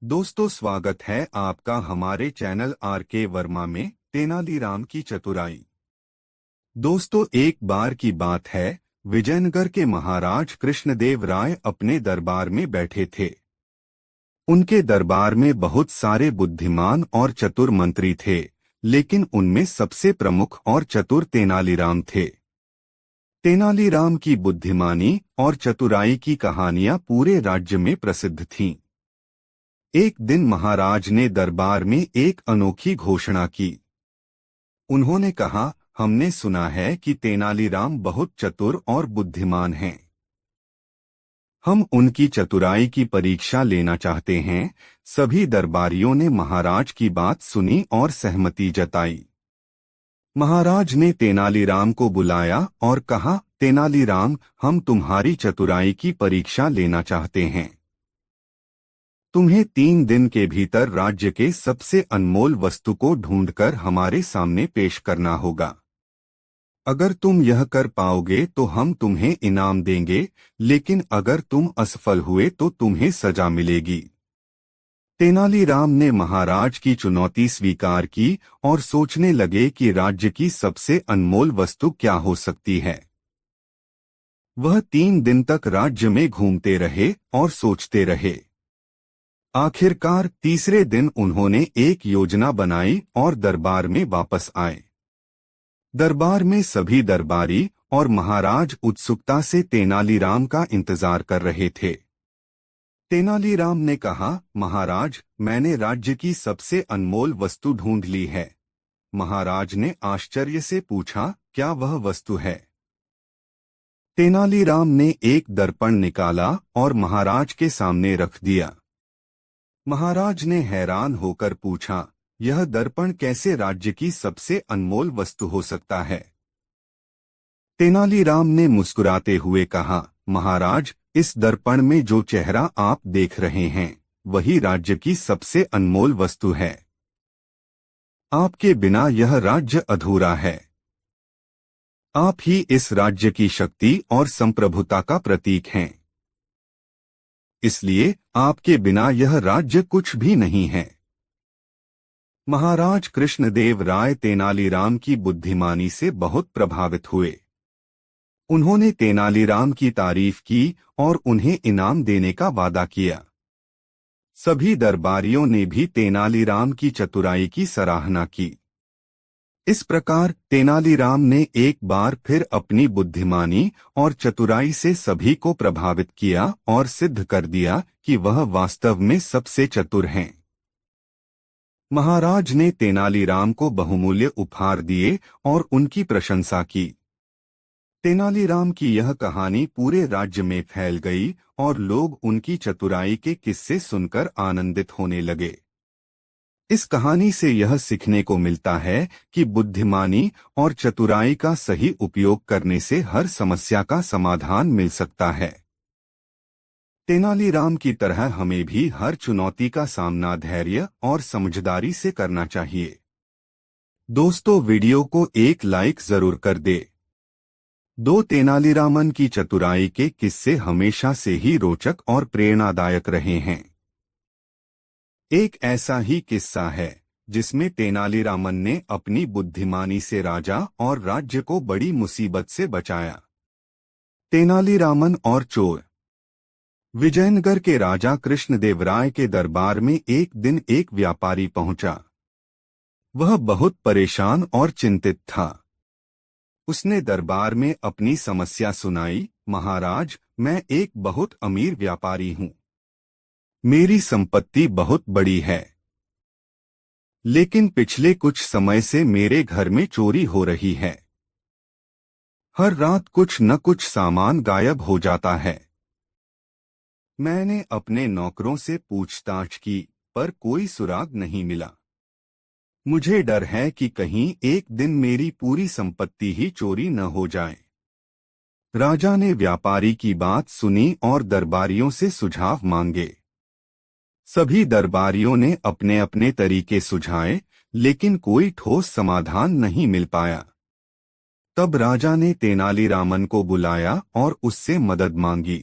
दोस्तों, स्वागत है आपका हमारे चैनल आर.के. वर्मा में तेनालीराम की चतुराई। दोस्तों, एक बार की बात है, विजयनगर के महाराज कृष्णदेव राय अपने दरबार में बैठे थे। उनके दरबार में बहुत सारे बुद्धिमान और चतुर मंत्री थे, लेकिन उनमें सबसे प्रमुख और चतुर तेनालीराम थे। तेनालीराम की बुद्धिमानी और चतुराई की कहानियां पूरे राज्य में प्रसिद्ध थीं। एक दिन महाराज ने दरबार में एक अनोखी घोषणा की। उन्होंने कहा, हमने सुना है कि तेनालीराम बहुत चतुर और बुद्धिमान हैं। हम उनकी चतुराई की परीक्षा लेना चाहते हैं। सभी दरबारियों ने महाराज की बात सुनी और सहमति जताई। महाराज ने तेनालीराम को बुलाया और कहा, तेनालीराम, हम तुम्हारी चतुराई की परीक्षा लेना चाहते हैं। तुम्हें 3 दिन के भीतर राज्य के सबसे अनमोल वस्तु को ढूंढकर हमारे सामने पेश करना होगा। अगर तुम यह कर पाओगे तो हम तुम्हें इनाम देंगे, लेकिन अगर तुम असफल हुए तो तुम्हें सजा मिलेगी। तेनालीराम ने महाराज की चुनौती स्वीकार की और सोचने लगे कि राज्य की सबसे अनमोल वस्तु क्या हो सकती है। वह 3 दिन तक राज्य में घूमते रहे और सोचते रहे। आखिरकार तीसरे दिन उन्होंने एक योजना बनाई और दरबार में वापस आए। दरबार में सभी दरबारी और महाराज उत्सुकता से तेनालीराम का इंतजार कर रहे थे। तेनालीराम ने कहा, महाराज, मैंने राज्य की सबसे अनमोल वस्तु ढूंढ ली है। महाराज ने आश्चर्य से पूछा, क्या वह वस्तु है? तेनालीराम ने एक दर्पण निकाला और महाराज के सामने रख दिया। महाराज ने हैरान होकर पूछा, यह दर्पण कैसे राज्य की सबसे अनमोल वस्तु हो सकता है? तेनालीराम ने मुस्कुराते हुए कहा, महाराज, इस दर्पण में जो चेहरा आप देख रहे हैं, वही राज्य की सबसे अनमोल वस्तु है। आपके बिना यह राज्य अधूरा है। आप ही इस राज्य की शक्ति और संप्रभुता का प्रतीक हैं। इसलिए आपके बिना यह राज्य कुछ भी नहीं है। महाराज कृष्णदेव राय तेनालीराम की बुद्धिमानी से बहुत प्रभावित हुए। उन्होंने तेनालीराम की तारीफ की और उन्हें इनाम देने का वादा किया। सभी दरबारियों ने भी तेनालीराम की चतुराई की सराहना की। इस प्रकार तेनालीराम ने एक बार फिर अपनी बुद्धिमानी और चतुराई से सभी को प्रभावित किया और सिद्ध कर दिया कि वह वास्तव में सबसे चतुर हैं। महाराज ने तेनालीराम को बहुमूल्य उपहार दिए और उनकी प्रशंसा की। तेनालीराम की यह कहानी पूरे राज्य में फैल गई और लोग उनकी चतुराई के किस्से सुनकर आनंदित होने लगे। इस कहानी से यह सीखने को मिलता है कि बुद्धिमानी और चतुराई का सही उपयोग करने से हर समस्या का समाधान मिल सकता है। तेनालीराम की तरह हमें भी हर चुनौती का सामना धैर्य और समझदारी से करना चाहिए। दोस्तों, वीडियो को एक लाइक जरूर कर दे। तेनालीरामन की चतुराई के किस्से हमेशा से ही रोचक और प्रेरणादायक रहे हैं। एक ऐसा ही किस्सा है जिसमें तेनालीरामन ने अपनी बुद्धिमानी से राजा और राज्य को बड़ी मुसीबत से बचाया। तेनालीरामन और चोर। विजयनगर के राजा कृष्णदेव राय के दरबार में एक दिन एक व्यापारी पहुंचा। वह बहुत परेशान और चिंतित था। उसने दरबार में अपनी समस्या सुनाई, महाराज, मैं एक बहुत अमीर व्यापारी हूं। मेरी संपत्ति बहुत बड़ी है, लेकिन पिछले कुछ समय से मेरे घर में चोरी हो रही है। हर रात कुछ न कुछ सामान गायब हो जाता है। मैंने अपने नौकरों से पूछताछ की, पर कोई सुराग नहीं मिला। मुझे डर है कि कहीं एक दिन मेरी पूरी संपत्ति ही चोरी न हो जाए। राजा ने व्यापारी की बात सुनी और दरबारियों से सुझाव मांगे। सभी दरबारियों ने अपने अपने तरीके सुझाए, लेकिन कोई ठोस समाधान नहीं मिल पाया। तब राजा ने तेनालीरामन को बुलाया और उससे मदद मांगी।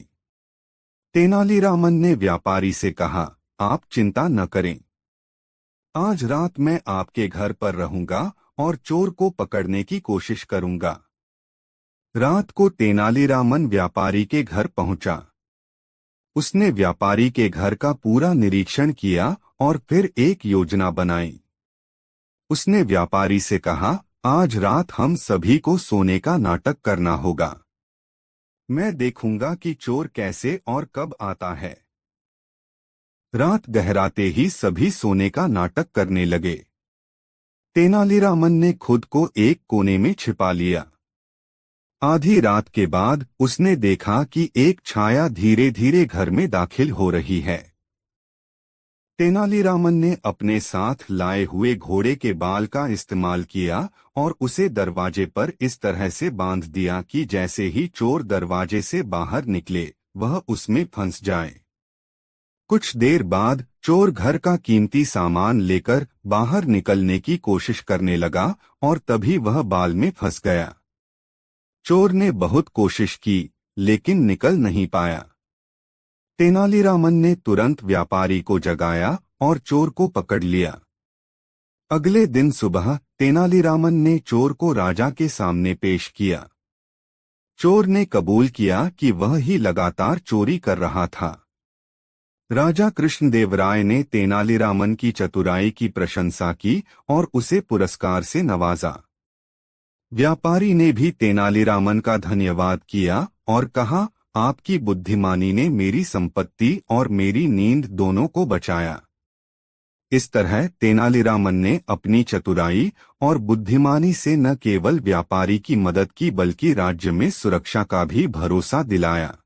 तेनालीरामन ने व्यापारी से कहा, आप चिंता न करें। आज रात मैं आपके घर पर रहूंगा और चोर को पकड़ने की कोशिश करूंगा। रात को तेनालीरामन व्यापारी के घर पहुंचा। उसने व्यापारी के घर का पूरा निरीक्षण किया और फिर एक योजना बनाई। उसने व्यापारी से कहा, आज रात हम सभी को सोने का नाटक करना होगा। मैं देखूंगा कि चोर कैसे और कब आता है। रात गहराते ही सभी सोने का नाटक करने लगे। तेनालीरामन ने खुद को एक कोने में छिपा लिया। आधी रात के बाद उसने देखा कि एक छाया धीरे धीरे घर में दाखिल हो रही है। तेनालीरामन ने अपने साथ लाए हुए घोड़े के बाल का इस्तेमाल किया और उसे दरवाजे पर इस तरह से बांध दिया कि जैसे ही चोर दरवाजे से बाहर निकले वह उसमें फंस जाए। कुछ देर बाद चोर घर का कीमती सामान लेकर बाहर निकलने की कोशिश करने लगा और तभी वह बाल में फंस गया। चोर ने बहुत कोशिश की लेकिन निकल नहीं पाया। तेनालीरामन ने तुरंत व्यापारी को जगाया और चोर को पकड़ लिया। अगले दिन सुबह तेनालीरामन ने चोर को राजा के सामने पेश किया। चोर ने कबूल किया कि वह ही लगातार चोरी कर रहा था। राजा कृष्णदेवराय ने तेनालीरामन की चतुराई की प्रशंसा की और उसे पुरस्कार से नवाजा। व्यापारी ने भी तेनालीरामन का धन्यवाद किया और कहा, आपकी बुद्धिमानी ने मेरी संपत्ति और मेरी नींद दोनों को बचाया। इस तरह तेनालीरामन ने अपनी चतुराई और बुद्धिमानी से न केवल व्यापारी की मदद की बल्कि राज्य में सुरक्षा का भी भरोसा दिलाया।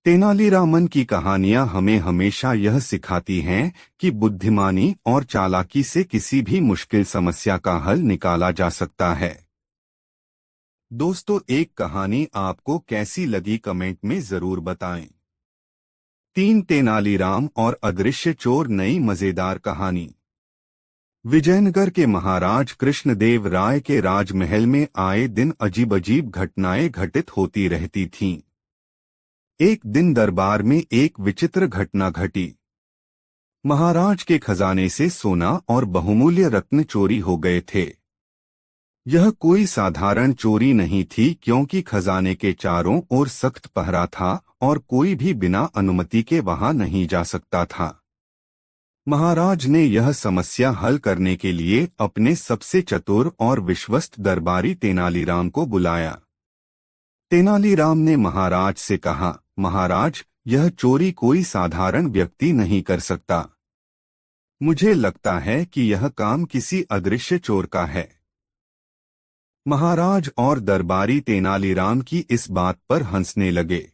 तेनालीरामन की कहानियां हमें हमेशा यह सिखाती हैं कि बुद्धिमानी और चालाकी से किसी भी मुश्किल समस्या का हल निकाला जा सकता है। दोस्तों, एक कहानी आपको कैसी लगी कमेंट में जरूर बताएं। 3 तेनालीराम और अदृश्य चोर नई मजेदार कहानी। विजयनगर के महाराज कृष्णदेव राय के राजमहल में आए दिन अजीब अजीब घटनाएं घटित होती रहती थीं। एक दिन दरबार में एक विचित्र घटना घटी। महाराज के खजाने से सोना और बहुमूल्य रत्न चोरी हो गए थे। यह कोई साधारण चोरी नहीं थी क्योंकि खजाने के चारों ओर सख्त पहरा था और कोई भी बिना अनुमति के वहां नहीं जा सकता था। महाराज ने यह समस्या हल करने के लिए अपने सबसे चतुर और विश्वस्त दरबारी तेनालीराम को बुलाया। तेनालीराम ने महाराज से कहा, महाराज, यह चोरी कोई साधारण व्यक्ति नहीं कर सकता। मुझे लगता है कि यह काम किसी अदृश्य चोर का है। महाराज और दरबारी तेनालीराम की इस बात पर हंसने लगे।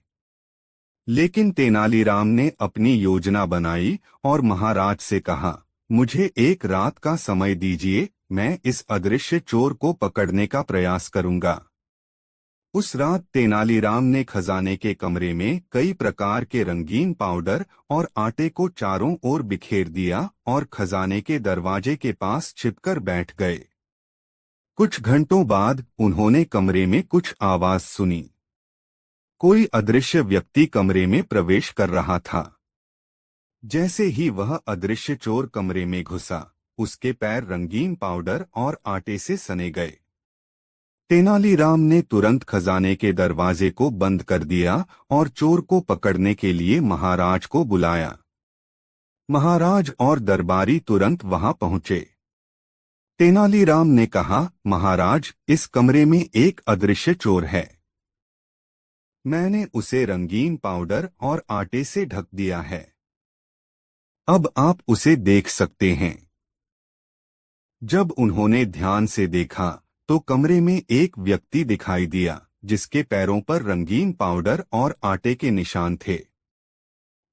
लेकिन तेनालीराम ने अपनी योजना बनाई और महाराज से कहा, मुझे एक रात का समय दीजिए, मैं इस अदृश्य चोर को पकड़ने का प्रयास करूंगा। उस रात तेनालीराम ने खजाने के कमरे में कई प्रकार के रंगीन पाउडर और आटे को चारों ओर बिखेर दिया और खजाने के दरवाजे के पास छिपकर बैठ गए। कुछ घंटों बाद उन्होंने कमरे में कुछ आवाज सुनी। कोई अदृश्य व्यक्ति कमरे में प्रवेश कर रहा था। जैसे ही वह अदृश्य चोर कमरे में घुसा, उसके पैर रंगीन पाउडर और आटे से सने गए। तेनालीराम ने तुरंत खजाने के दरवाजे को बंद कर दिया और चोर को पकड़ने के लिए महाराज को बुलाया। महाराज और दरबारी तुरंत वहां पहुंचे। तेनालीराम ने कहा, महाराज, इस कमरे में एक अदृश्य चोर है। मैंने उसे रंगीन पाउडर और आटे से ढक दिया है। अब आप उसे देख सकते हैं। जब उन्होंने ध्यान से देखा तो कमरे में एक व्यक्ति दिखाई दिया जिसके पैरों पर रंगीन पाउडर और आटे के निशान थे।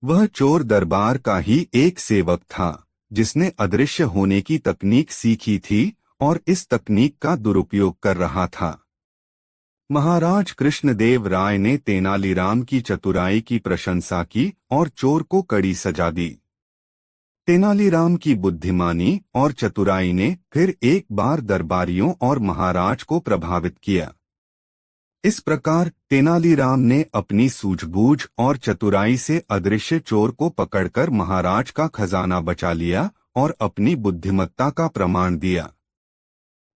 वह चोर दरबार का ही एक सेवक था जिसने अदृश्य होने की तकनीक सीखी थी और इस तकनीक का दुरुपयोग कर रहा था। महाराज कृष्णदेव राय ने तेनालीराम की चतुराई की प्रशंसा की और चोर को कड़ी सजा दी। तेनालीराम की बुद्धिमानी और चतुराई ने फिर एक बार दरबारियों और महाराज को प्रभावित किया। इस प्रकार तेनालीराम ने अपनी सूझबूझ और चतुराई से अदृश्य चोर को पकड़कर महाराज का खजाना बचा लिया और अपनी बुद्धिमत्ता का प्रमाण दिया।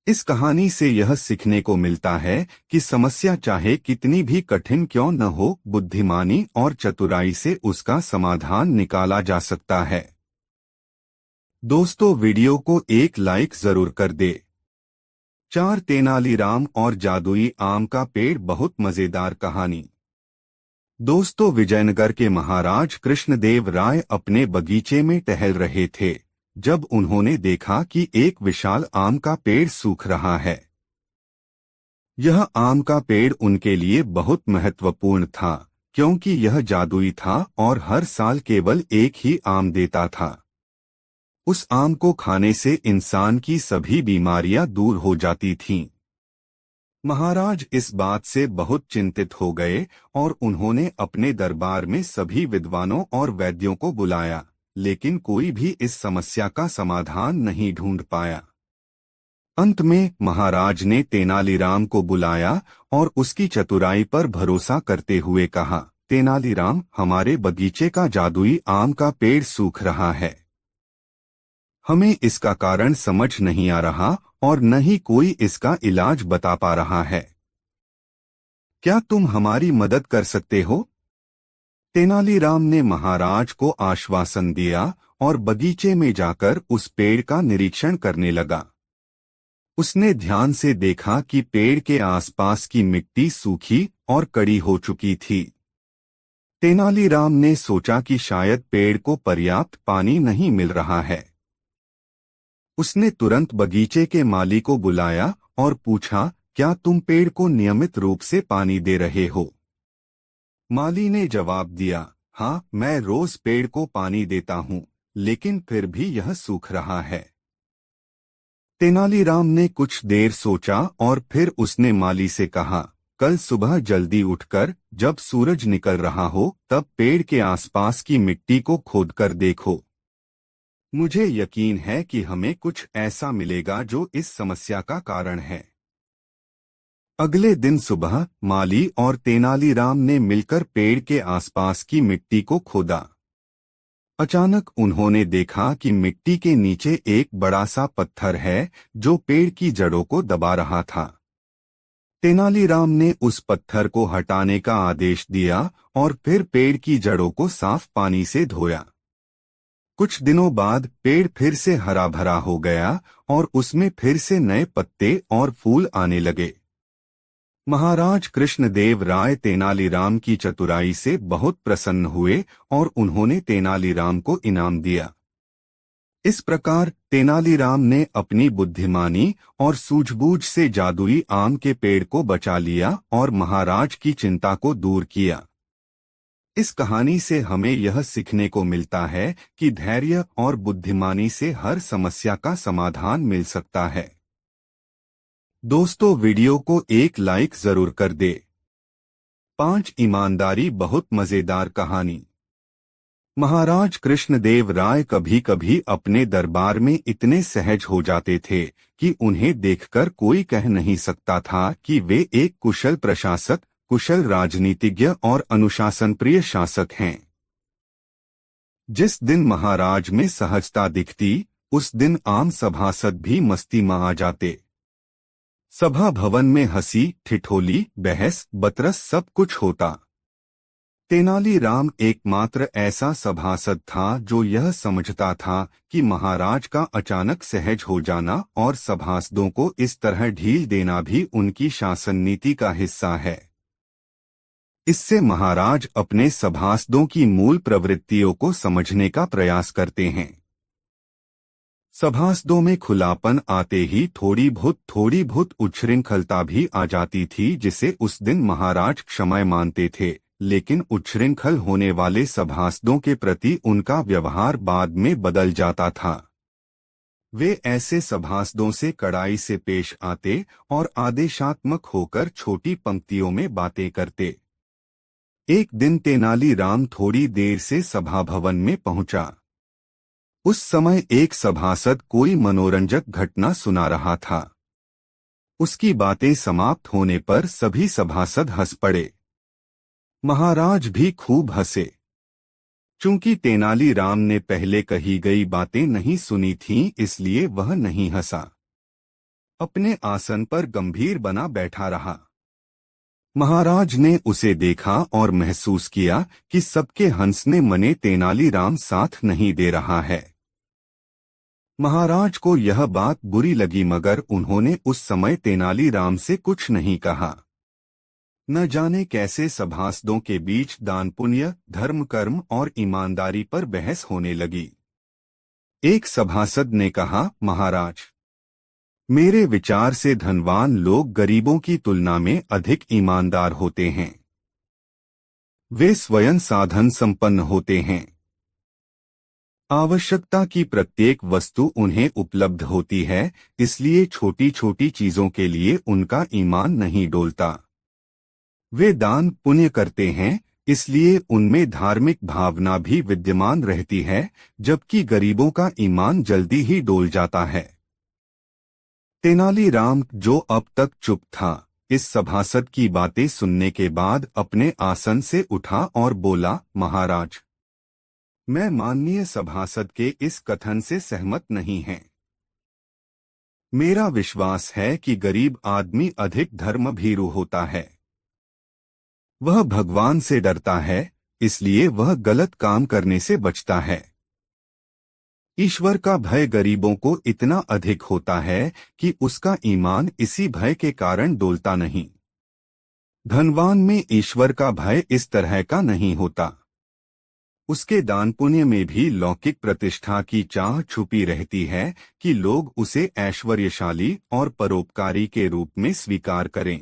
इस कहानी से यह सीखने को मिलता है कि समस्या चाहे कितनी भी कठिन क्यों न हो, बुद्धिमानी और चतुराई से उसका समाधान निकाला जा सकता है। दोस्तों, वीडियो को एक लाइक जरूर कर दे। 4 तेनालीराम और जादुई आम का पेड़ बहुत मजेदार कहानी। दोस्तों, विजयनगर के महाराज कृष्णदेव राय अपने बगीचे में टहल रहे थे जब उन्होंने देखा कि एक विशाल आम का पेड़ सूख रहा है। यह आम का पेड़ उनके लिए बहुत महत्वपूर्ण था क्योंकि यह जादुई था और हर साल केवल एक ही आम देता था। उस आम को खाने से इंसान की सभी बीमारियां दूर हो जाती थीं। महाराज इस बात से बहुत चिंतित हो गए और उन्होंने अपने दरबार में सभी विद्वानों और वैद्यों को बुलाया, लेकिन कोई भी इस समस्या का समाधान नहीं ढूंढ पाया। अंत में महाराज ने तेनालीराम को बुलाया और उसकी चतुराई पर भरोसा करते हुए कहा, तेनालीराम, हमारे बगीचे का जादुई आम का पेड़ सूख रहा है। हमें इसका कारण समझ नहीं आ रहा और न ही कोई इसका इलाज बता पा रहा है। क्या तुम हमारी मदद कर सकते हो? तेनालीराम ने महाराज को आश्वासन दिया और बगीचे में जाकर उस पेड़ का निरीक्षण करने लगा। उसने ध्यान से देखा कि पेड़ के आसपास की मिट्टी सूखी और कड़ी हो चुकी थी। तेनालीराम ने सोचा कि शायद पेड़ को पर्याप्त पानी नहीं मिल रहा है। उसने तुरंत बगीचे के माली को बुलाया और पूछा, क्या तुम पेड़ को नियमित रूप से पानी दे रहे हो? माली ने जवाब दिया, हाँ, मैं रोज पेड़ को पानी देता हूँ, लेकिन फिर भी यह सूख रहा है। तेनालीराम ने कुछ देर सोचा और फिर उसने माली से कहा, कल सुबह जल्दी उठकर जब सूरज निकल रहा हो तब पेड़ के आसपास की मिट्टी को खोदकर देखो। मुझे यकीन है कि हमें कुछ ऐसा मिलेगा जो इस समस्या का कारण है। अगले दिन सुबह माली और तेनालीराम ने मिलकर पेड़ के आसपास की मिट्टी को खोदा। अचानक उन्होंने देखा कि मिट्टी के नीचे एक बड़ा सा पत्थर है जो पेड़ की जड़ों को दबा रहा था। तेनालीराम ने उस पत्थर को हटाने का आदेश दिया और फिर पेड़ की जड़ों को साफ पानी से धोया। कुछ दिनों बाद पेड़ फिर से हरा भरा हो गया और उसमें फिर से नए पत्ते और फूल आने लगे। महाराज कृष्णदेव राय तेनालीराम की चतुराई से बहुत प्रसन्न हुए और उन्होंने तेनालीराम को इनाम दिया। इस प्रकार तेनालीराम ने अपनी बुद्धिमानी और सूझबूझ से जादुई आम के पेड़ को बचा लिया और महाराज की चिंता को दूर किया। इस कहानी से हमें यह सीखने को मिलता है कि धैर्य और बुद्धिमानी से हर समस्या का समाधान मिल सकता है। दोस्तों, वीडियो को एक लाइक जरूर कर दे। 5 ईमानदारी बहुत मजेदार कहानी। महाराज कृष्णदेव राय कभी कभी अपने दरबार में इतने सहज हो जाते थे कि उन्हें देखकर कोई कह नहीं सकता था कि वे एक कुशल प्रशासक, कुशल राजनीतिज्ञ और अनुशासन प्रिय शासक हैं। जिस दिन महाराज में सहजता दिखती, उस दिन आम सभासद भी मस्ती में आ जाते। सभा भवन में हंसी, ठिठोली, बहस, बतरस सब कुछ होता। तेनालीराम एकमात्र ऐसा सभासद था जो यह समझता था कि महाराज का अचानक सहज हो जाना और सभासदों को इस तरह ढील देना भी उनकी शासन नीति का हिस्सा है। इससे महाराज अपने सभासदों की मूल प्रवृत्तियों को समझने का प्रयास करते हैं। सभासदों में खुलापन आते ही थोड़ी बहुत उच्छृंखलता भी आ जाती थी, जिसे उस दिन महाराज क्षमा मानते थे, लेकिन उच्छृंखल होने वाले सभासदों के प्रति उनका व्यवहार बाद में बदल जाता था। वे ऐसे सभासदों से कड़ाई से पेश आते और आदेशात्मक होकर छोटी पंक्तियों में बातें करते। एक दिन तेनालीराम थोड़ी देर से सभा भवन में पहुंचा। उस समय एक सभासद कोई मनोरंजक घटना सुना रहा था। उसकी बातें समाप्त होने पर सभी सभासद हंस पड़े। महाराज भी खूब हंसे। चूंकि तेनालीराम ने पहले कही गई बातें नहीं सुनी थीं, इसलिए वह नहीं हंसा। अपने आसन पर गंभीर बना बैठा रहा। महाराज ने उसे देखा और महसूस किया कि सबके हंसने मने तेनालीराम साथ नहीं दे रहा है। महाराज को यह बात बुरी लगी, मगर उन्होंने उस समय तेनालीराम से कुछ नहीं कहा। न जाने कैसे सभासदों के बीच दान पुण्य, धर्म कर्म और ईमानदारी पर बहस होने लगी। एक सभासद ने कहा, महाराज, मेरे विचार से धनवान लोग गरीबों की तुलना में अधिक ईमानदार होते हैं। वे स्वयं साधन संपन्न होते हैं। आवश्यकता की प्रत्येक वस्तु उन्हें उपलब्ध होती है, इसलिए छोटी छोटी चीजों के लिए उनका ईमान नहीं डोलता। वे दान पुण्य करते हैं, इसलिए उनमें धार्मिक भावना भी विद्यमान रहती है, जबकि गरीबों का ईमान जल्दी ही डोल जाता है। तेनालीराम, जो अब तक चुप था, इस सभासद की बातें सुनने के बाद अपने आसन से उठा और बोला, महाराज, मैं माननीय सभासद के इस कथन से सहमत नहीं है। मेरा विश्वास है कि गरीब आदमी अधिक धर्मभीरू होता है। वह भगवान से डरता है, इसलिए वह गलत काम करने से बचता है। ईश्वर का भय गरीबों को इतना अधिक होता है कि उसका ईमान इसी भय के कारण डोलता नहीं। धनवान में ईश्वर का भय इस तरह का नहीं होता। उसके दान पुण्य में भी लौकिक प्रतिष्ठा की चाह छुपी रहती है कि लोग उसे ऐश्वर्यशाली और परोपकारी के रूप में स्वीकार करें।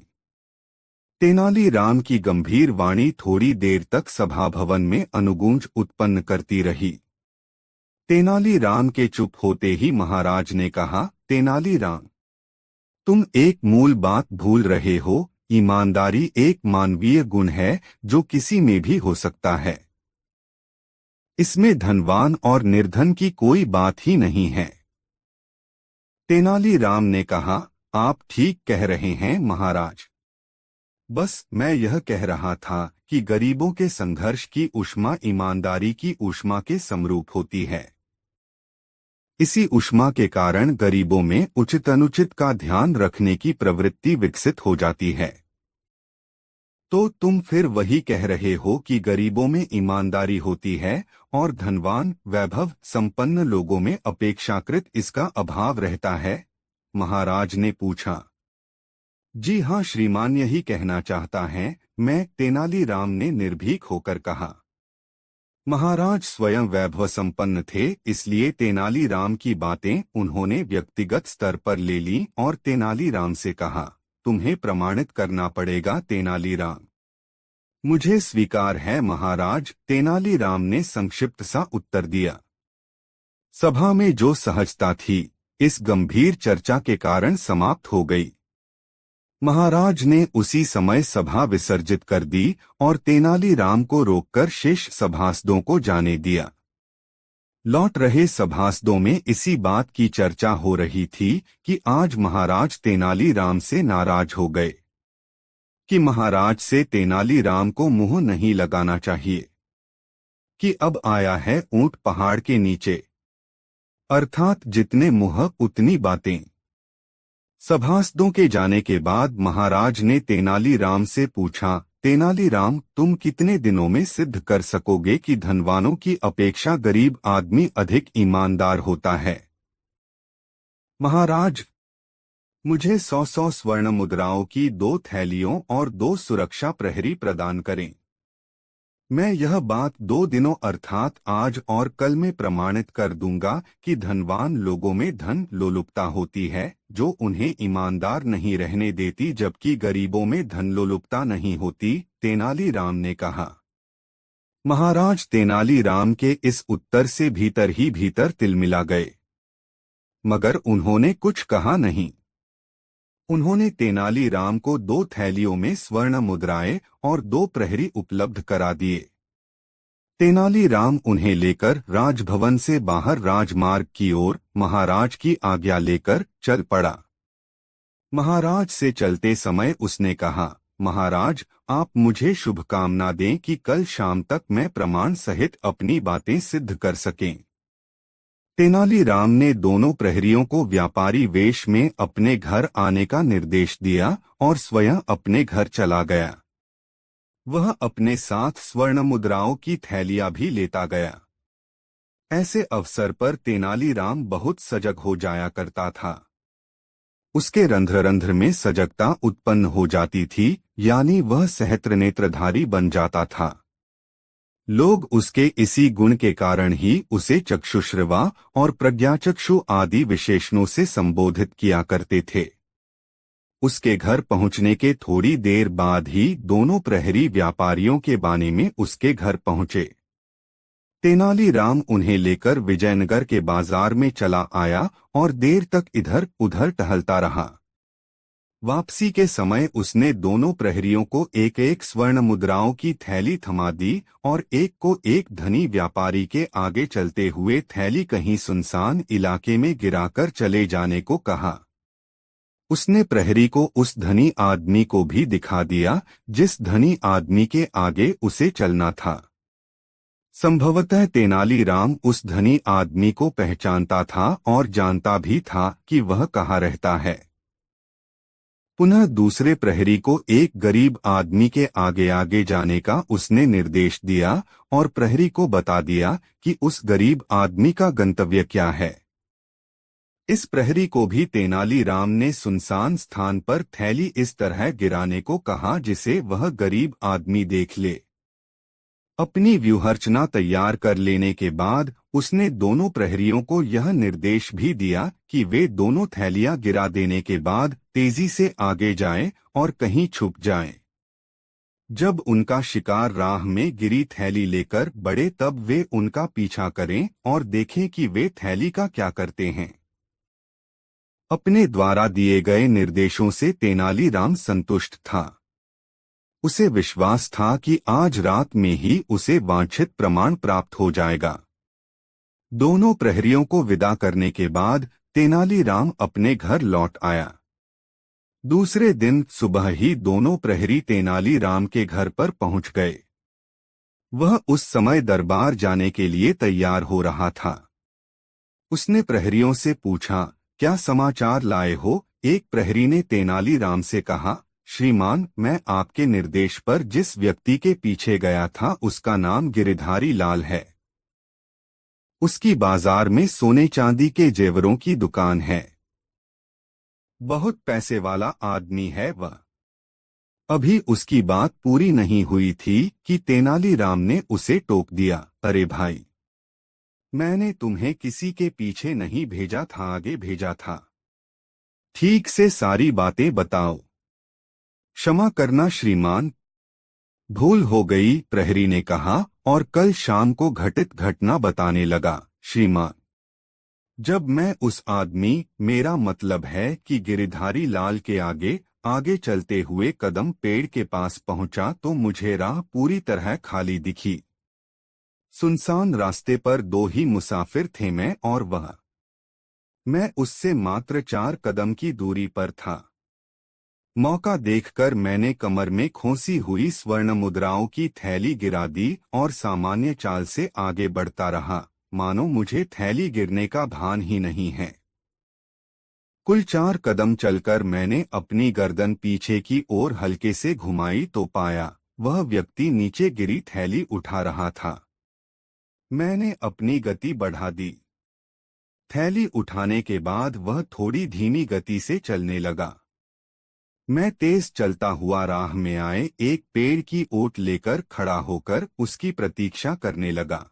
तेनालीराम की गंभीर वाणी थोड़ी देर तक सभा भवन में अनुगूंज उत्पन्न करती रही। तेनालीराम के चुप होते ही महाराज ने कहा, तेनालीराम, तुम एक मूल बात भूल रहे हो। ईमानदारी एक मानवीय गुण है जो किसी में भी हो सकता है। इसमें धनवान और निर्धन की कोई बात ही नहीं है। तेनालीराम ने कहा, आप ठीक कह रहे हैं महाराज। बस मैं यह कह रहा था कि गरीबों के संघर्ष की ऊष्मा ईमानदारी की ऊष्मा के समरूप होती है। इसी ऊष्मा के कारण गरीबों में उचित अनुचित का ध्यान रखने की प्रवृत्ति विकसित हो जाती है। तो तुम फिर वही कह रहे हो कि गरीबों में ईमानदारी होती है और धनवान वैभव संपन्न लोगों में अपेक्षाकृत इसका अभाव रहता है? महाराज ने पूछा। जी हाँ श्रीमान, यही कहना चाहता है मैं, तेनालीराम ने निर्भीक होकर कहा। महाराज स्वयं वैभव संपन्न थे, इसलिए तेनालीराम की बातें उन्होंने व्यक्तिगत स्तर पर ले ली और तेनालीराम से कहा, तुम्हें प्रमाणित करना पड़ेगा तेनालीराम। मुझे स्वीकार है महाराज, तेनालीराम ने संक्षिप्त सा उत्तर दिया। सभा में जो सहजता थी, इस गंभीर चर्चा के कारण समाप्त हो गई। महाराज ने उसी समय सभा विसर्जित कर दी और तेनालीराम को रोककर शेष सभासदों को जाने दिया। लौट रहे सभासदों में इसी बात की चर्चा हो रही थी कि आज महाराज तेनालीराम से नाराज हो गए, कि महाराज से तेनालीराम को मुंह नहीं लगाना चाहिए, कि अब आया है ऊंट पहाड़ के नीचे, अर्थात जितने मुंह उतनी बातें। सभासदों के जाने के बाद महाराज ने तेनालीराम से पूछा, तेनालीराम, तुम कितने दिनों में सिद्ध कर सकोगे कि धनवानों की अपेक्षा गरीब आदमी अधिक ईमानदार होता है? महाराज, मुझे 100 स्वर्ण मुद्राओं की 2 थैलियों और 2 सुरक्षा प्रहरी प्रदान करें। मैं यह बात 2 दिनों अर्थात आज और कल में प्रमाणित कर दूंगा कि धनवान लोगों में धन लोलुपता होती है जो उन्हें ईमानदार नहीं रहने देती, जबकि गरीबों में धन लोलुपता नहीं होती, तेनालीराम ने कहा। महाराज तेनालीराम के इस उत्तर से भीतर ही भीतर तिलमिला गए, मगर उन्होंने कुछ कहा नहीं। उन्होंने तेनालीराम को 2 थैलियों में स्वर्ण मुद्राएं और 2 प्रहरी उपलब्ध करा दिए। तेनालीराम उन्हें लेकर राजभवन से बाहर राजमार्ग की ओर महाराज की आज्ञा लेकर चल पड़ा। महाराज से चलते समय उसने कहा, महाराज, आप मुझे शुभकामना दें कि कल शाम तक मैं प्रमाण सहित अपनी बातें सिद्ध कर सकें। तेनालीराम ने दोनों प्रहरियों को व्यापारी वेश में अपने घर आने का निर्देश दिया और स्वयं अपने घर चला गया। वह अपने साथ स्वर्ण मुद्राओं की थैलियां भी लेता गया। ऐसे अवसर पर तेनालीराम बहुत सजग हो जाया करता था। उसके रंध्र रंध्र में सजगता उत्पन्न हो जाती थी, यानी वह सहस्त्र नेत्रधारी बन जाता था। लोग उसके इसी गुण के कारण ही उसे चक्षुश्रवा और प्रज्ञाचक्षु आदि विशेषणों से संबोधित किया करते थे। उसके घर पहुंचने के थोड़ी देर बाद ही दोनों प्रहरी व्यापारियों के बाने में उसके घर पहुंचे। तेनालीराम उन्हें लेकर विजयनगर के बाजार में चला आया और देर तक इधर उधर टहलता रहा। वापसी के समय उसने दोनों प्रहरियों को एक एक स्वर्ण मुद्राओं की थैली थमा दी और एक को एक धनी व्यापारी के आगे चलते हुए थैली कहीं सुनसान इलाके में गिराकर चले जाने को कहा। उसने प्रहरी को उस धनी आदमी को भी दिखा दिया जिस धनी आदमी के आगे उसे चलना था। संभवतः तेनालीराम उस धनी आदमी को पहचानता था और जानता भी था कि वह कहाँ रहता है। पुनः दूसरे प्रहरी को एक गरीब आदमी के आगे आगे जाने का उसने निर्देश दिया और प्रहरी को बता दिया कि उस गरीब आदमी का गंतव्य क्या है। इस प्रहरी को भी तेनालीराम ने सुनसान स्थान पर थैली इस तरह गिराने को कहा जिसे वह गरीब आदमी देख ले। अपनी व्यूहरचना तैयार कर लेने के बाद उसने दोनों प्रहरियों को यह निर्देश भी दिया कि वे दोनों थैलियां गिरा देने के बाद तेजी से आगे जाएं और कहीं छुप जाएं। जब उनका शिकार राह में गिरी थैली लेकर बढ़े तब वे उनका पीछा करें और देखें कि वे थैली का क्या करते हैं। अपने द्वारा दिए गए निर्देशों से तेनालीराम संतुष्ट था। उसे विश्वास था कि आज रात में ही उसे वांछित प्रमाण प्राप्त हो जाएगा। दोनों प्रहरियों को विदा करने के बाद तेनालीराम अपने घर लौट आया। दूसरे दिन सुबह ही दोनों प्रहरी तेनालीराम के घर पर पहुंच गए। वह उस समय दरबार जाने के लिए तैयार हो रहा था। उसने प्रहरियों से पूछा, क्या समाचार लाए हो? एक प्रहरी ने तेनालीराम से कहा, श्रीमान, मैं आपके निर्देश पर जिस व्यक्ति के पीछे गया था उसका नाम गिरिधारी लाल है। उसकी बाजार में सोने चांदी के जेवरों की दुकान है। बहुत पैसे वाला आदमी है वह। अभी उसकी बात पूरी नहीं हुई थी कि तेनालीराम ने उसे टोक दिया, अरे भाई, मैंने तुम्हें किसी के पीछे नहीं भेजा था, आगे भेजा था। ठीक से सारी बातें बताओ। क्षमा करना श्रीमान, भूल हो गई, प्रहरी ने कहा और कल शाम को घटित घटना बताने लगा। श्रीमान, जब मैं उस आदमी, मेरा मतलब है कि गिरिधारी लाल के आगे आगे चलते हुए कदम पेड़ के पास पहुंचा तो मुझे राह पूरी तरह खाली दिखी। सुनसान रास्ते पर दो ही मुसाफिर थे, मैं और वह। मैं उससे मात्र 4 कदम की दूरी पर था। मौका देखकर मैंने कमर में खोसी हुई स्वर्ण मुद्राओं की थैली गिरा दी और सामान्य चाल से आगे बढ़ता रहा, मानो मुझे थैली गिरने का भान ही नहीं है। कुल 4 कदम चलकर मैंने अपनी गर्दन पीछे की ओर हल्के से घुमाई तो पाया वह व्यक्ति नीचे गिरी थैली उठा रहा था। मैंने अपनी गति बढ़ा दी। थैली उठाने के बाद वह थोड़ी धीमी गति से चलने लगा। मैं तेज चलता हुआ राह में आए एक पेड़ की ओट लेकर खड़ा होकर उसकी प्रतीक्षा करने लगा।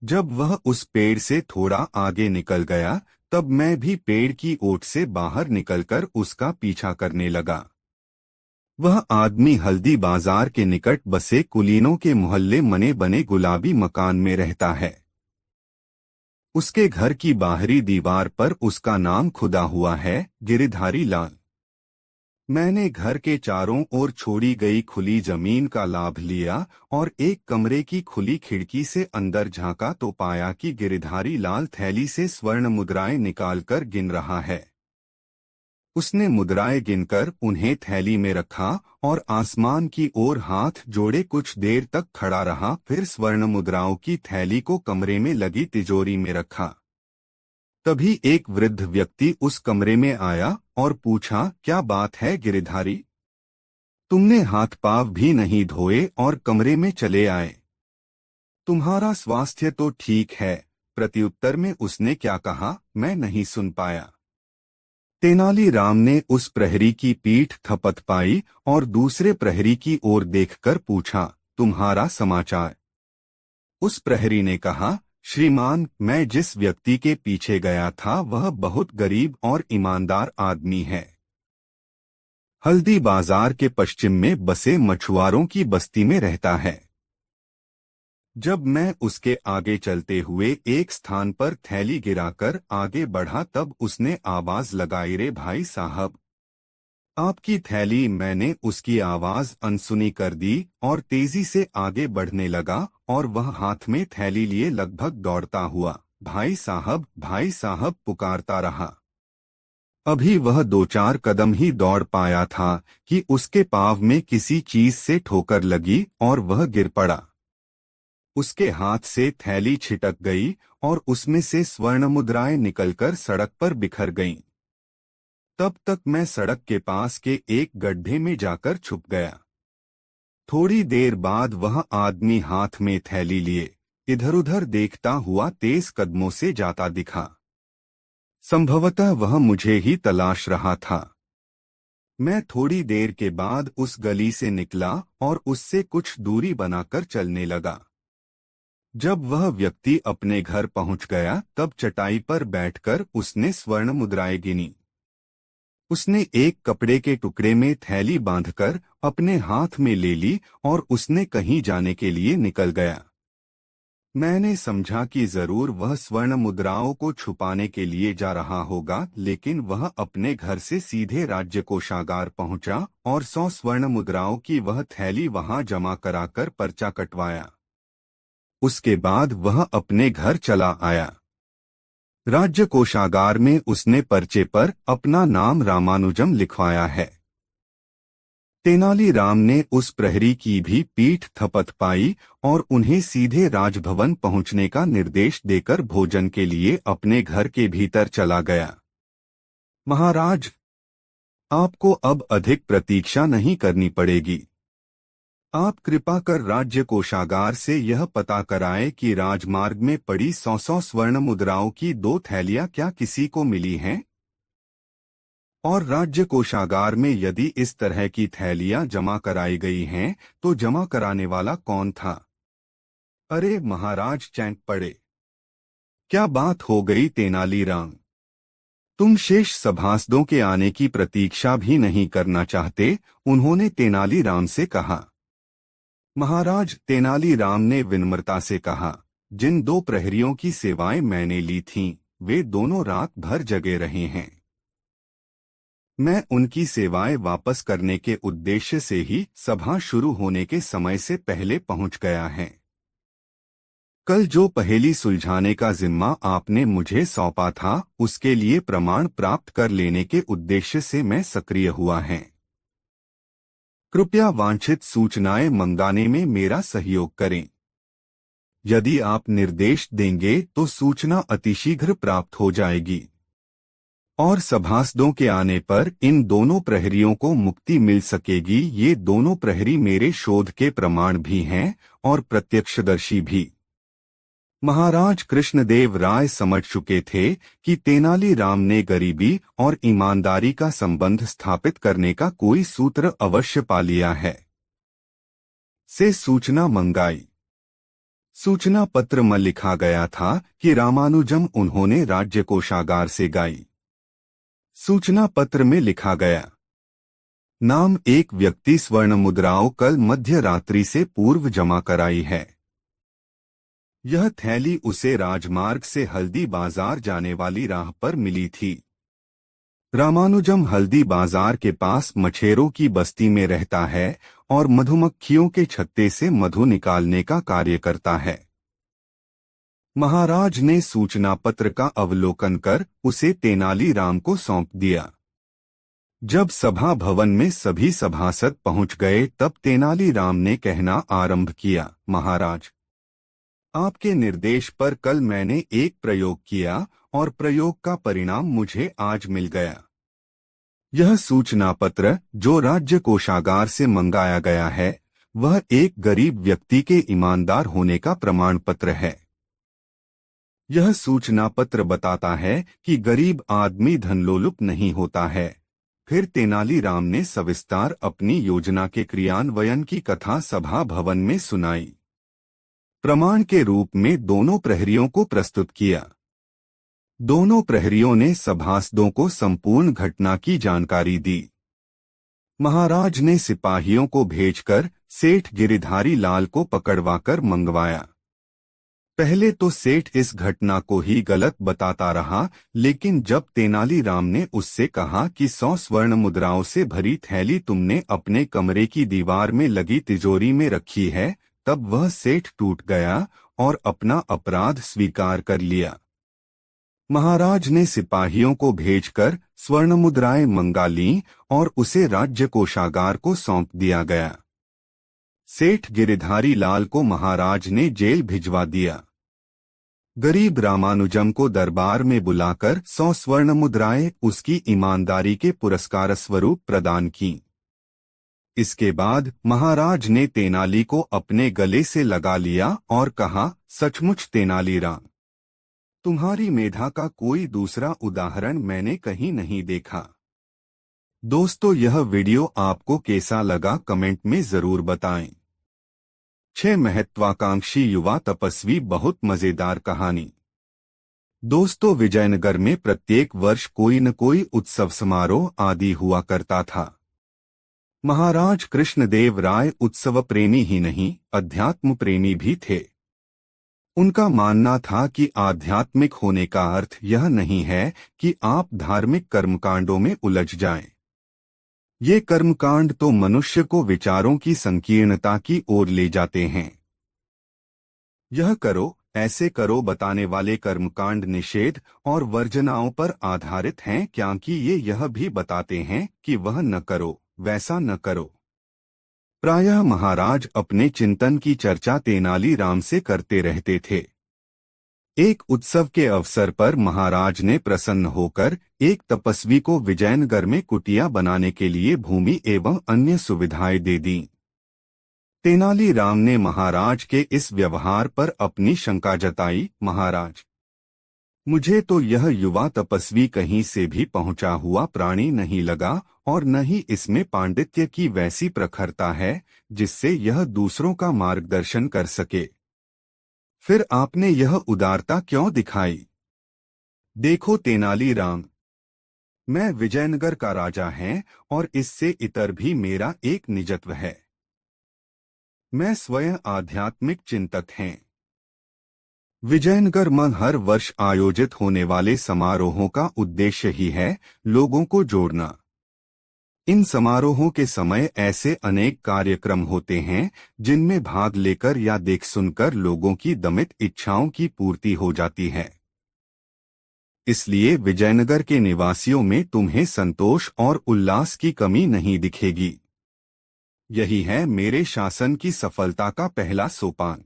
जब वह उस पेड़ से थोड़ा आगे निकल गया तब मैं भी पेड़ की ओट से बाहर निकलकर उसका पीछा करने लगा। वह आदमी हल्दी बाजार के निकट बसे कुलीनों के मोहल्ले मने बने गुलाबी मकान में रहता है। उसके घर की बाहरी दीवार पर उसका नाम खुदा हुआ है, गिरिधारी लाल। मैंने घर के चारों ओर छोड़ी गई खुली जमीन का लाभ लिया और एक कमरे की खुली खिड़की से अंदर झांका तो पाया कि गिरिधारी लाल थैली से स्वर्ण मुद्राएं निकालकर गिन रहा है। उसने मुद्राएं गिनकर उन्हें थैली में रखा और आसमान की ओर हाथ जोड़े कुछ देर तक खड़ा रहा। फिर स्वर्ण मुद्राओं की थैली को कमरे में लगी तिजोरी में रखा। तभी एक वृद्ध व्यक्ति उस कमरे में आया और पूछा, क्या बात है गिरिधारी, तुमने हाथ पांव भी नहीं धोए और कमरे में चले आए? तुम्हारा स्वास्थ्य तो ठीक है। प्रत्युत्तर में उसने क्या कहा, मैं नहीं सुन पाया। तेनालीराम ने उस प्रहरी की पीठ थपथपाई और दूसरे प्रहरी की ओर देखकर पूछा, तुम्हारा समाचार? उस प्रहरी ने कहा, श्रीमान, मैं जिस व्यक्ति के पीछे गया था वह बहुत गरीब और ईमानदार आदमी है। हल्दी बाजार के पश्चिम में बसे मछुआरों की बस्ती में रहता है। जब मैं उसके आगे चलते हुए एक स्थान पर थैली गिराकर आगे बढ़ा तब उसने आवाज लगाई, रे भाई साहब, आपकी थैली। मैंने उसकी आवाज अनसुनी कर दी और तेजी से आगे बढ़ने लगा और वह हाथ में थैली लिए लगभग दौड़ता हुआ भाई साहब पुकारता रहा। अभी वह 2-4 कदम ही दौड़ पाया था कि उसके पांव में किसी चीज से ठोकर लगी और वह गिर पड़ा। उसके हाथ से थैली छिटक गई और उसमें से स्वर्ण मुद्राएं निकलकर सड़क पर बिखर गईं। तब तक मैं सड़क के पास के एक गड्ढे में जाकर छुप गया। थोड़ी देर बाद वह आदमी हाथ में थैली लिए इधर-उधर देखता हुआ तेज कदमों से जाता दिखा। संभवतः वह मुझे ही तलाश रहा था। मैं थोड़ी देर के बाद उस गली से निकला और उससे कुछ दूरी बनाकर चलने लगा। जब वह व्यक्ति अपने घर पहुंच गया तब चटाई पर बैठकर उसने स्वर्ण मुद्राएं गिनी। उसने एक कपड़े के टुकड़े में थैली बांधकर अपने हाथ में ले ली और उसने कहीं जाने के लिए निकल गया। मैंने समझा कि जरूर वह स्वर्ण मुद्राओं को छुपाने के लिए जा रहा होगा, लेकिन वह अपने घर से सीधे राज्य कोषागार पहुंचा और 100 स्वर्ण मुद्राओं की वह थैली वहां जमा कराकर पर्चा कटवाया। उसके बाद वह अपने घर चला आया। राज्य कोषागार में उसने पर्चे पर अपना नाम रामानुजम लिखवाया है। तेनालीराम ने उस प्रहरी की भी पीठ थपथपाई और उन्हें सीधे राजभवन पहुंचने का निर्देश देकर भोजन के लिए अपने घर के भीतर चला गया। महाराज, आपको अब अधिक प्रतीक्षा नहीं करनी पड़ेगी। आप कृपा कर राज्य कोषागार से यह पता कराएं कि राजमार्ग में पड़ी 100 स्वर्ण मुद्राओं की 2 थैलियां क्या किसी को मिली हैं? और राज्य कोषागार में यदि इस तरह की थैलियां जमा कराई गई हैं तो जमा कराने वाला कौन था? अरे महाराज चैंक पड़े। क्या बात हो गई तेनालीराम? तुम शेष सभासदों के आने की प्रतीक्षा भी नहीं करना चाहते? उन्होंने तेनालीराम से कहा। महाराज, तेनालीराम ने विनम्रता से कहा, जिन 2 प्रहरियों की सेवाएं मैंने ली थीं, वे दोनों रात भर जगे रहे हैं। मैं उनकी सेवाएं वापस करने के उद्देश्य से ही सभा शुरू होने के समय से पहले पहुंच गया है। कल जो पहेली सुलझाने का जिम्मा आपने मुझे सौंपा था, उसके लिए प्रमाण प्राप्त कर लेने के उद्देश्य से मैं सक्रिय हुआ है। कृपया वांछित सूचनाएं मंगाने में मेरा सहयोग करें। यदि आप निर्देश देंगे तो सूचना अतिशीघ्र प्राप्त हो जाएगी और सभासदों के आने पर इन दोनों प्रहरियों को मुक्ति मिल सकेगी। ये दोनों प्रहरी मेरे शोध के प्रमाण भी हैं और प्रत्यक्षदर्शी भी। महाराज कृष्णदेव राय समझ चुके थे कि तेनालीराम ने गरीबी और ईमानदारी का संबंध स्थापित करने का कोई सूत्र अवश्य पा लिया है। से सूचना मंगाई। सूचना पत्र में लिखा गया था कि रामानुजम उन्होंने राज्य कोषागार से गाई। सूचना पत्र में लिखा गया, नाम एक व्यक्ति स्वर्ण मुद्राओं कल मध्य रात्रि से पूर्व जमा कराई है। यह थैली उसे राजमार्ग से हल्दी बाजार जाने वाली राह पर मिली थी। रामानुजम हल्दी बाजार के पास मछेरों की बस्ती में रहता है और मधुमक्खियों के छत्ते से मधु निकालने का कार्य करता है। महाराज ने सूचना पत्र का अवलोकन कर उसे तेनालीराम को सौंप दिया। जब सभा भवन में सभी सभासद पहुंच गए तब तेनालीराम ने कहना आरंभ किया, महाराज, आपके निर्देश पर कल मैंने एक प्रयोग किया और प्रयोग का परिणाम मुझे आज मिल गया। यह सूचना पत्र जो राज्य कोषागार से मंगाया गया है वह एक गरीब व्यक्ति के ईमानदार होने का प्रमाण पत्र है। यह सूचना पत्र बताता है कि गरीब आदमी धनलोलुप नहीं होता है। फिर तेनालीराम ने सविस्तार अपनी योजना के क्रियान्वयन की कथा सभा भवन में सुनाई। प्रमाण के रूप में दोनों प्रहरियों को प्रस्तुत किया। दोनों प्रहरियों ने सभासदों को संपूर्ण घटना की जानकारी दी। महाराज ने सिपाहियों को भेजकर सेठ गिरिधारी लाल को पकड़वाकर मंगवाया। पहले तो सेठ इस घटना को ही गलत बताता रहा, लेकिन जब तेनालीराम ने उससे कहा कि 100 स्वर्ण मुद्राओं से भरी थैली तुमने अपने कमरे की दीवार में लगी तिजोरी में रखी है, तब वह सेठ टूट गया और अपना अपराध स्वीकार कर लिया। महाराज ने सिपाहियों को भेजकर स्वर्ण मुद्राएं मंगा लीं और उसे राज्य कोषागार को सौंप दिया गया। सेठ गिरिधारी लाल को महाराज ने जेल भिजवा दिया। गरीब रामानुजम को दरबार में बुलाकर 100 स्वर्ण मुद्राएं उसकी ईमानदारी के पुरस्कार स्वरूप प्रदान की। इसके बाद महाराज ने तेनाली को अपने गले से लगा लिया और कहा, सचमुच तेनालीराम, तुम्हारी मेधा का कोई दूसरा उदाहरण मैंने कहीं नहीं देखा। दोस्तों, यह वीडियो आपको कैसा लगा कमेंट में जरूर बताएं। 6 महत्वाकांक्षी युवा तपस्वी बहुत मजेदार कहानी। दोस्तों, विजयनगर में प्रत्येक वर्ष कोई न कोई उत्सव समारोह आदि हुआ करता था। महाराज कृष्णदेव राय उत्सव प्रेमी ही नहीं, अध्यात्म प्रेमी भी थे। उनका मानना था कि आध्यात्मिक होने का अर्थ यह नहीं है कि आप धार्मिक कर्मकांडों में उलझ जाएं। ये कर्मकांड तो मनुष्य को विचारों की संकीर्णता की ओर ले जाते हैं। यह करो, ऐसे करो बताने वाले कर्मकांड निषेध और वर्जनाओं पर आधारित हैं, क्योंकि ये यह भी बताते हैं कि वह न करो, वैसा न करो। प्रायः महाराज अपने चिंतन की चर्चा तेनालीराम से करते रहते थे। एक उत्सव के अवसर पर महाराज ने प्रसन्न होकर एक तपस्वी को विजयनगर में कुटिया बनाने के लिए भूमि एवं अन्य सुविधाएं दे दी। तेनालीराम ने महाराज के इस व्यवहार पर अपनी शंका जताई, महाराज, मुझे तो यह युवा तपस्वी कहीं से भी पहुंचा हुआ प्राणी नहीं लगा और न ही इसमें पांडित्य की वैसी प्रखरता है जिससे यह दूसरों का मार्गदर्शन कर सके। फिर आपने यह उदारता क्यों दिखाई? देखो तेनालीराम, मैं विजयनगर का राजा है और इससे इतर भी मेरा एक निजत्व है। मैं स्वयं आध्यात्मिक चिंतक हैं। विजयनगर में हर वर्ष आयोजित होने वाले समारोहों का उद्देश्य ही है लोगों को जोड़ना। इन समारोहों के समय ऐसे अनेक कार्यक्रम होते हैं जिनमें भाग लेकर या देख सुनकर लोगों की दमित इच्छाओं की पूर्ति हो जाती है। इसलिए विजयनगर के निवासियों में तुम्हें संतोष और उल्लास की कमी नहीं दिखेगी। यही है मेरे शासन की सफलता का पहला सोपान।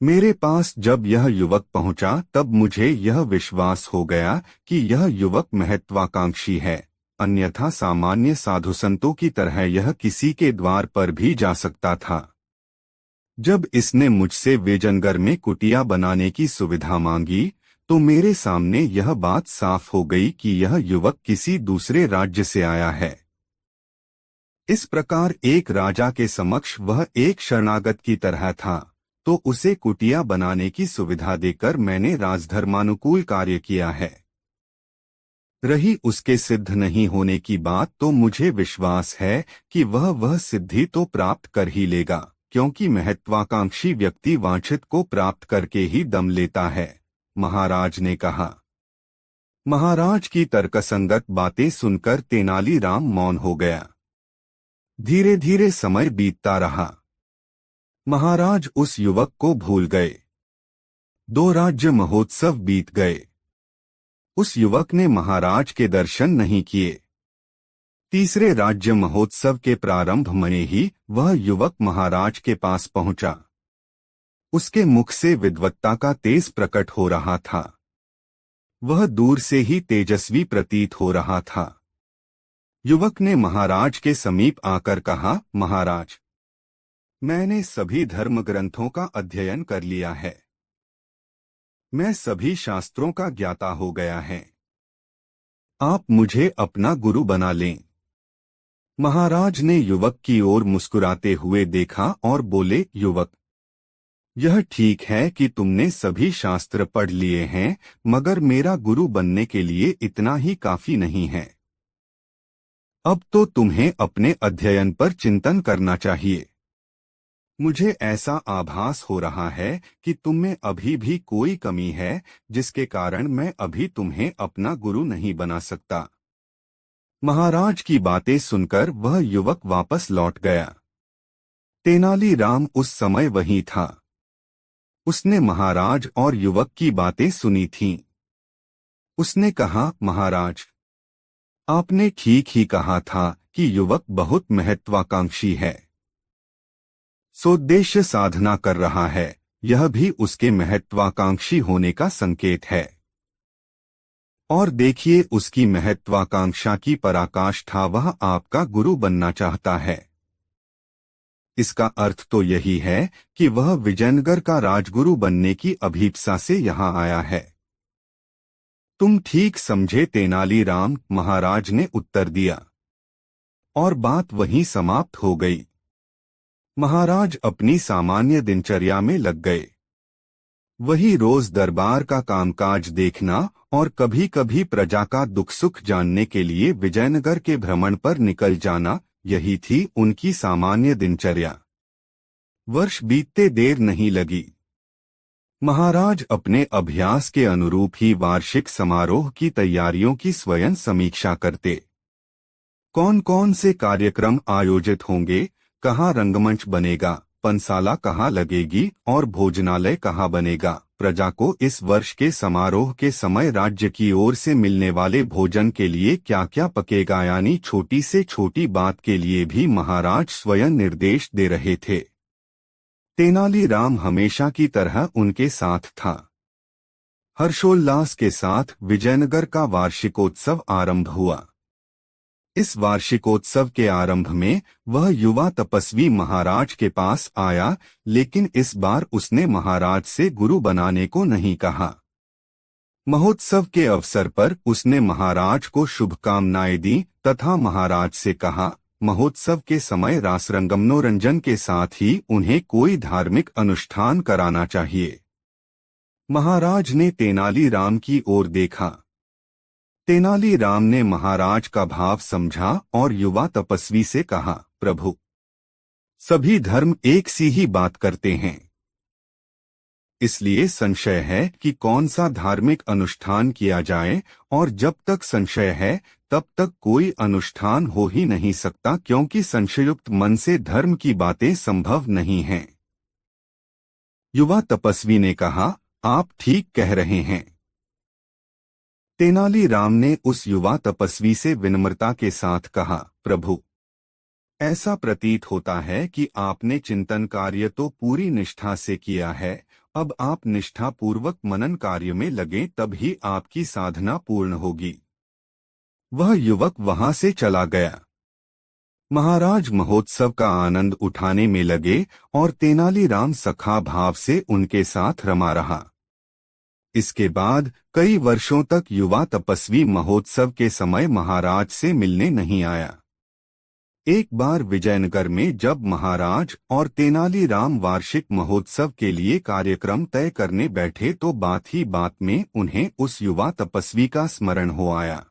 मेरे पास जब यह युवक पहुंचा तब मुझे यह विश्वास हो गया कि यह युवक महत्वाकांक्षी है, अन्यथा सामान्य साधु संतों की तरह यह किसी के द्वार पर भी जा सकता था। जब इसने मुझसे विजयनगर में कुटिया बनाने की सुविधा मांगी तो मेरे सामने यह बात साफ हो गई कि यह युवक किसी दूसरे राज्य से आया है। इस प्रकार एक राजा के समक्ष वह एक शरणागत की तरह था, तो उसे कुटिया बनाने की सुविधा देकर मैंने राजधर्मानुकूल कार्य किया है। रही उसके सिद्ध नहीं होने की बात, तो मुझे विश्वास है कि वह सिद्धि तो प्राप्त कर ही लेगा, क्योंकि महत्वाकांक्षी व्यक्ति वांछित को प्राप्त करके ही दम लेता है, महाराज ने कहा। महाराज की तर्कसंगत बातें सुनकर तेनालीराम मौन हो गया। धीरे धीरे समय बीतता रहा। महाराज उस युवक को भूल गए। 2 राज्य महोत्सव बीत गए। उस युवक ने महाराज के दर्शन नहीं किए। तीसरे राज्य महोत्सव के प्रारंभ में ही वह युवक महाराज के पास पहुंचा। उसके मुख से विद्वत्ता का तेज प्रकट हो रहा था। वह दूर से ही तेजस्वी प्रतीत हो रहा था। युवक ने महाराज के समीप आकर कहा, महाराज, मैंने सभी धर्म ग्रंथों का अध्ययन कर लिया है। मैं सभी शास्त्रों का ज्ञाता हो गया है। आप मुझे अपना गुरु बना लें। महाराज ने युवक की ओर मुस्कुराते हुए देखा और बोले, युवक, यह ठीक है कि तुमने सभी शास्त्र पढ़ लिए हैं, मगर मेरा गुरु बनने के लिए इतना ही काफी नहीं है। अब तो तुम्हें अपने अध्ययन पर चिंतन करना चाहिए। मुझे ऐसा आभास हो रहा है कि तुम में अभी भी कोई कमी है, जिसके कारण मैं अभी तुम्हें अपना गुरु नहीं बना सकता। महाराज की बातें सुनकर वह युवक वापस लौट गया। तेनालीराम उस समय वहीं था। उसने महाराज और युवक की बातें सुनी थीं। उसने कहा, महाराज, आपने ठीक ही कहा था कि युवक बहुत महत्वाकांक्षी है। सोद्देश्य साधना कर रहा है, यह भी उसके महत्वाकांक्षी होने का संकेत है। और देखिए, उसकी महत्वाकांक्षा की पराकाष्ठा, वह आपका गुरु बनना चाहता है। इसका अर्थ तो यही है कि वह विजयनगर का राजगुरु बनने की अभीप्सा से यहाँ आया है। तुम ठीक समझे तेनालीराम, महाराज ने उत्तर दिया। और बात वहीं समाप्त हो गई। महाराज अपनी सामान्य दिनचर्या में लग गए। वही रोज दरबार का कामकाज देखना और कभी कभी प्रजा का दुख सुख जानने के लिए विजयनगर के भ्रमण पर निकल जाना, यही थी उनकी सामान्य दिनचर्या। वर्ष बीतते देर नहीं लगी। महाराज अपने अभ्यास के अनुरूप ही वार्षिक समारोह की तैयारियों की स्वयं समीक्षा करते। कौन कौन से कार्यक्रम आयोजित होंगे, कहाँ रंगमंच बनेगा, पंसाला कहाँ लगेगी और भोजनालय कहाँ बनेगा, प्रजा को इस वर्ष के समारोह के समय राज्य की ओर से मिलने वाले भोजन के लिए क्या क्या पकेगा, यानी छोटी से छोटी बात के लिए भी महाराज स्वयं निर्देश दे रहे थे। तेनालीराम हमेशा की तरह उनके साथ था। हर्षोल्लास के साथ विजयनगर का वार्षिकोत्सव आरंभ हुआ। इस वार्षिकोत्सव के आरंभ में वह युवा तपस्वी महाराज के पास आया, लेकिन इस बार उसने महाराज से गुरु बनाने को नहीं कहा। महोत्सव के अवसर पर उसने महाराज को शुभकामनाएं दी तथा महाराज से कहा, महोत्सव के समय रासरंगमनोरंजन के साथ ही उन्हें कोई धार्मिक अनुष्ठान कराना चाहिए। महाराज ने तेनालीराम की ओर देखा। तेनालीराम ने महाराज का भाव समझा और युवा तपस्वी से कहा, प्रभु, सभी धर्म एक सी ही बात करते हैं, इसलिए संशय है कि कौन सा धार्मिक अनुष्ठान किया जाए, और जब तक संशय है तब तक कोई अनुष्ठान हो ही नहीं सकता, क्योंकि संशयुक्त मन से धर्म की बातें संभव नहीं हैं। युवा तपस्वी ने कहा, आप ठीक कह रहे हैं। तेनालीराम ने उस युवा तपस्वी से विनम्रता के साथ कहा, प्रभु, ऐसा प्रतीत होता है कि आपने चिंतन कार्य तो पूरी निष्ठा से किया है, अब आप निष्ठा पूर्वक मनन कार्य में लगे, तब ही आपकी साधना पूर्ण होगी। वह युवक वहां से चला गया। महाराज महोत्सव का आनंद उठाने में लगे और तेनालीराम सखा भाव से उनके साथ रमा रहा। इसके बाद कई वर्षों तक युवा तपस्वी महोत्सव के समय महाराज से मिलने नहीं आया। एक बार विजयनगर में जब महाराज और तेनालीराम वार्षिक महोत्सव के लिए कार्यक्रम तय करने बैठे तो बात ही बात में उन्हें उस युवा तपस्वी का स्मरण हो आया।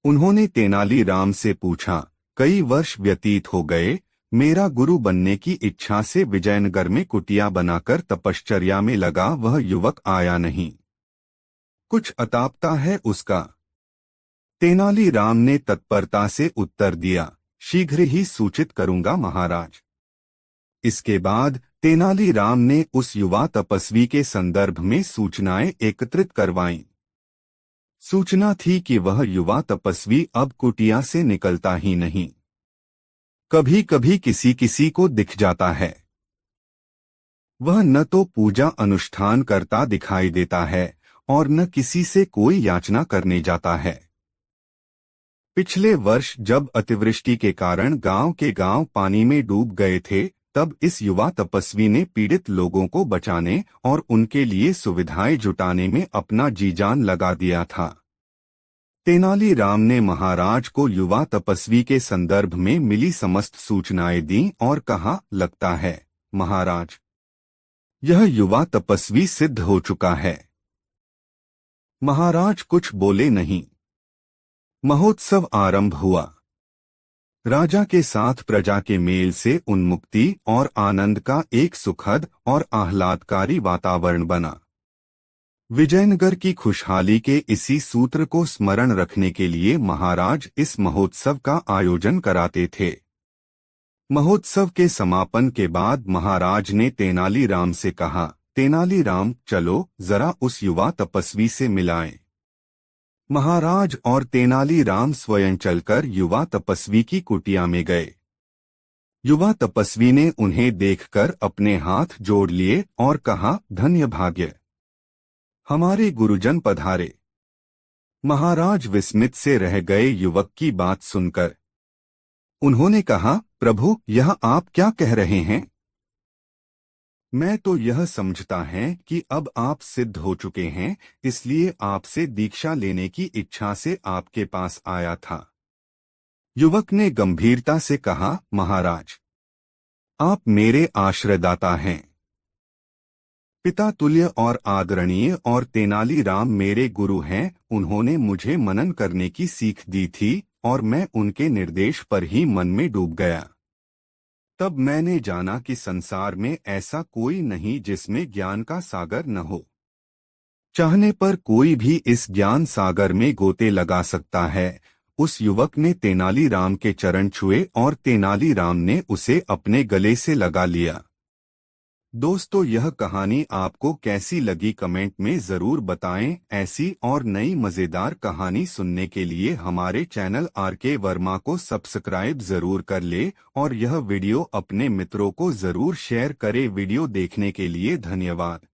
उन्होंने तेनालीराम से पूछा, कई वर्ष व्यतीत हो गए, मेरा गुरु बनने की इच्छा से विजयनगर में कुटिया बनाकर तपश्चर्या में लगा वह युवक आया नहीं। कुछ अतापता है उसका? तेनालीराम ने तत्परता से उत्तर दिया, शीघ्र ही सूचित करूंगा महाराज। इसके बाद तेनालीराम ने उस युवा तपस्वी के संदर्भ में सूचनाएं एकत्रित करवाईं। सूचना थी कि वह युवा तपस्वी अब कुटिया से निकलता ही नहीं। कभी कभी किसी किसी को दिख जाता है। वह न तो पूजा अनुष्ठान करता दिखाई देता है और न किसी से कोई याचना करने जाता है। पिछले वर्ष जब अतिवृष्टि के कारण गांव के गांव पानी में डूब गए थे, तब इस युवा तपस्वी ने पीड़ित लोगों को बचाने और उनके लिए सुविधाएं जुटाने में अपना जी जान लगा दिया था। तेनालीराम ने महाराज को युवा तपस्वी के संदर्भ में मिली समस्त सूचनाएं दी और कहा, लगता है महाराज, यह युवा तपस्वी सिद्ध हो चुका है। महाराज कुछ बोले नहीं। महोत्सव आरंभ हुआ। राजा के साथ प्रजा के मेल से उन्मुक्ति और आनंद का एक सुखद और आह्लादकारी वातावरण बना। विजयनगर की खुशहाली के इसी सूत्र को स्मरण रखने के लिए महाराज इस महोत्सव का आयोजन कराते थे। महोत्सव के समापन के बाद महाराज ने तेनालीराम से कहा, तेनालीराम, चलो जरा उस युवा तपस्वी से मिलाएं। महाराज और तेनालीराम स्वयं चलकर युवा तपस्वी की कुटिया में गए। युवा तपस्वी ने उन्हें देखकर अपने हाथ जोड़ लिए और कहा, धन्य भाग्य, हमारे गुरुजन पधारे। महाराज विस्मित से रह गए युवक की बात सुनकर। उन्होंने कहा, प्रभु, यह आप क्या कह रहे हैं? मैं तो यह समझता है कि अब आप सिद्ध हो चुके हैं, इसलिए आपसे दीक्षा लेने की इच्छा से आपके पास आया था। युवक ने गंभीरता से कहा, महाराज, आप मेरे आश्रयदाता हैं, पिता तुल्य और आदरणीय, और तेनालीराम मेरे गुरु हैं। उन्होंने मुझे मनन करने की सीख दी थी और मैं उनके निर्देश पर ही मन में डूब गया। तब मैंने जाना कि संसार में ऐसा कोई नहीं जिसमें ज्ञान का सागर न हो। चाहने पर कोई भी इस ज्ञान सागर में गोते लगा सकता है। उस युवक ने तेनालीराम के चरण छुए और तेनालीराम ने उसे अपने गले से लगा लिया। दोस्तों, यह कहानी आपको कैसी लगी कमेंट में जरूर बताएं। ऐसी और नई मजेदार कहानी सुनने के लिए हमारे चैनल आरके वर्मा को सब्सक्राइब जरूर कर ले और यह वीडियो अपने मित्रों को जरूर शेयर करें। वीडियो देखने के लिए धन्यवाद।